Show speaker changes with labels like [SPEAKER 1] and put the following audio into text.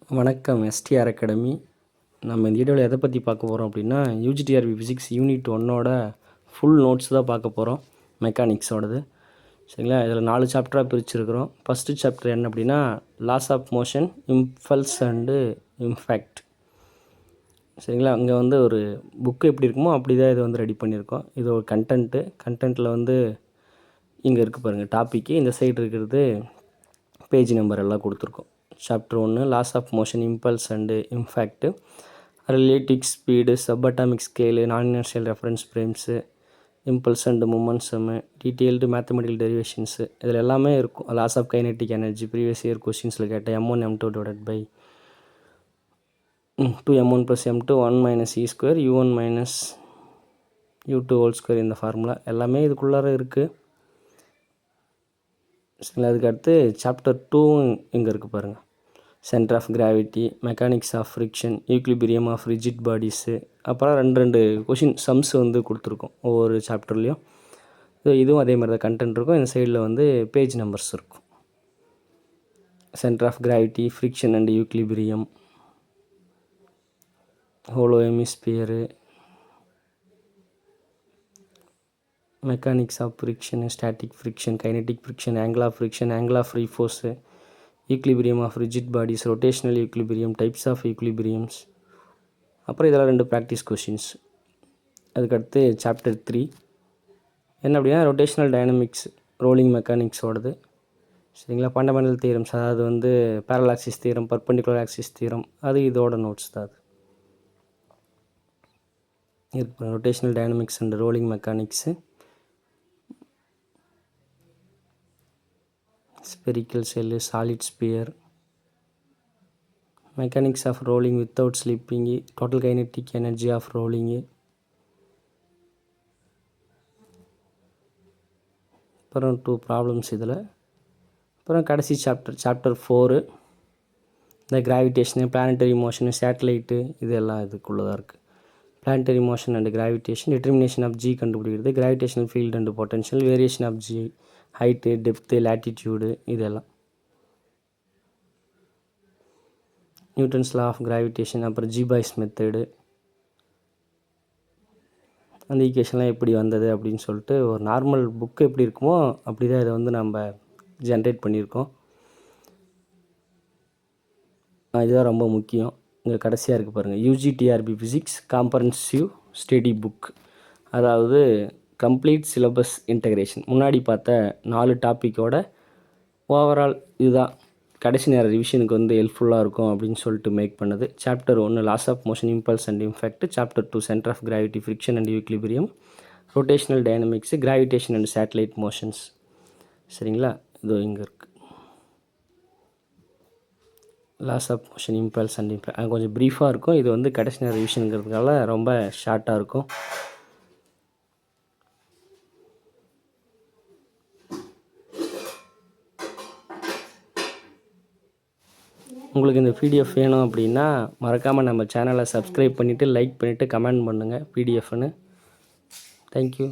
[SPEAKER 1] வணக்கம் STR academy. நம்ம இந்த வீடியோவில் எதை பற்றி பார்க்க போகிறோம் அப்படின்னா, யூஜிடிஆர்பி ஃபிசிக்ஸ் யூனிட் 1ஓட ஃபுல் நோட்ஸ் தான் பார்க்க போகிறோம், மெக்கானிக்ஸோடது. சரிங்களா? இதில் 4 சாப்டராக பிரிச்சுருக்கிறோம். ஃபஸ்ட்டு சாப்டர் என்ன அப்படின்னா, laws of motion, impulse and impact. சரிங்களா? இங்கே வந்து ஒரு புக்கு எப்படி இருக்குமோ அப்படி தான் இதை வந்து ரெடி பண்ணியிருக்கோம். இது ஒரு கண்டென்ட்டில் வந்து இங்கே இருக்குது பாருங்கள் டாப்பிக்கு. இந்த சைடு இருக்கிறது பேஜ் நம்பர் எல்லாம் கொடுத்துருக்கோம். Chapter 1 laws of motion, impulse and impact, relative speed, subatomic scale, non inertial reference frames, impulse and momentum, detailed mathematical derivations, இதில் எல்லாமே இருக்கும். Loss of kinetic energy previous year கொஸ்டின்ஸில் கேட்ட m1 m2 divided by 2m1 + m2 1 - e² u1 - u2 whole square. இந்த formula எல்லாமே இதுக்குள்ளார இருக்குது. சரிங்களா? அதுக்கு அடுத்து சாப்டர் 2 இங்கே இருக்குது பாருங்கள். Centre of gravity, mechanics of friction, equilibrium of rigid bodies, அப்புறம் ரெண்டு கொஷின் சம்ஸ் வந்து கொடுத்துருக்கோம் ஒவ்வொரு சாப்டர்லேயும். இதுவும் அதே மாதிரி தான் கண்டென்ட் இருக்கும். இந்த சைடில் வந்து பேஜ் நம்பர்ஸ் இருக்கும். Centre of gravity, friction and equilibrium, hollow hemisphere, mechanics of friction, static friction, kinetic friction, angle of friction, angle of free force, equilibrium of rigid bodies, rotational equilibrium, types of equilibriums, அப்புறம் இதெல்லாம் 2 practice questions. அதுக்கடுத்து chapter 3 என்ன அப்படின்னா, rotational dynamics, rolling மெக்கானிக்ஸோடது. சரிங்களா? Fundamental theorems, அதாவது வந்து parallel axis theorem, perpendicular axis theorem, அது இதோட நோட்ஸ் தான் அது. இது rotational dynamics and rolling mechanics, spherical shell, solid sphere, mechanics of rolling without slipping, total kinetic energy of rolling, அப்புறம் 2 problems இதில். அப்புறம் கடைசி சாப்டர் 4 இந்த கிராவிடேஷனு, பிளானட்டரி மோஷனு, சேட்டலைட்டு, இதெல்லாம் இதுக்குள்ளே தான் இருக்குது. Planetary motion and gravitation, determination of G கண்டுபிடிக்கிறது, gravitational field and potential, variation of G, height, depth, latitude, இதெல்லாம் நியூட்டன்ஸ் லா ஆஃப் கிராவிடேஷன், அப்புறம் ஜி-பாய்ஸ் மெத்தடு, அந்த ஈக்குவேஷன்லாம் எப்படி வந்தது அப்படின்னு சொல்லிட்டு ஒரு நார்மல் புக்கு எப்படி இருக்குமோ அப்படி தான் இதை வந்து நம்ம ஜென்ரேட் பண்ணியிருக்கோம். இதுதான் ரொம்ப முக்கியம். இங்கே கடைசியாக இருக்குது பாருங்கள், UGTRB physics comprehensive study book, அதாவது கம்ப்ளீட் சிலபஸ் இன்டகிரேஷன். முன்னாடி பார்த்த 4 டாப்பிக்கோட ஓவரால் இதுதான் கடைசி நேர ரிவிஷனுக்கு வந்து ஹெல்ப்ஃபுல்லாக இருக்கும் அப்படின்னு சொல்லிட்டு மேக் பண்ணது. Chapter 1 laws of motion, impulse and impact, chapter 2 centre of gravity, friction and equilibrium, rotational dynamics, gravitation and satellite motions. சரிங்களா? இதோ இங்கே இருக்குது laws of motion, impulse and impact. கொஞ்சம் ப்ரீஃபாக இருக்கும். இது வந்து கடைசி நேர ரிவிஷனுங்கிறதுனால ரொம்ப ஷார்ட்டாக இருக்கும். உங்களுக்கு இந்த பிடிஎஃப் வேணும் அப்படின்னா மறக்காமல் நம்ம சேனலை சப்ஸ்கிரைப் பண்ணிவிட்டு லைக் பண்ணிவிட்டு கமெண்ட் பண்ணுங்கள் பிடிஎஃப்னு. தேங்க்யூ.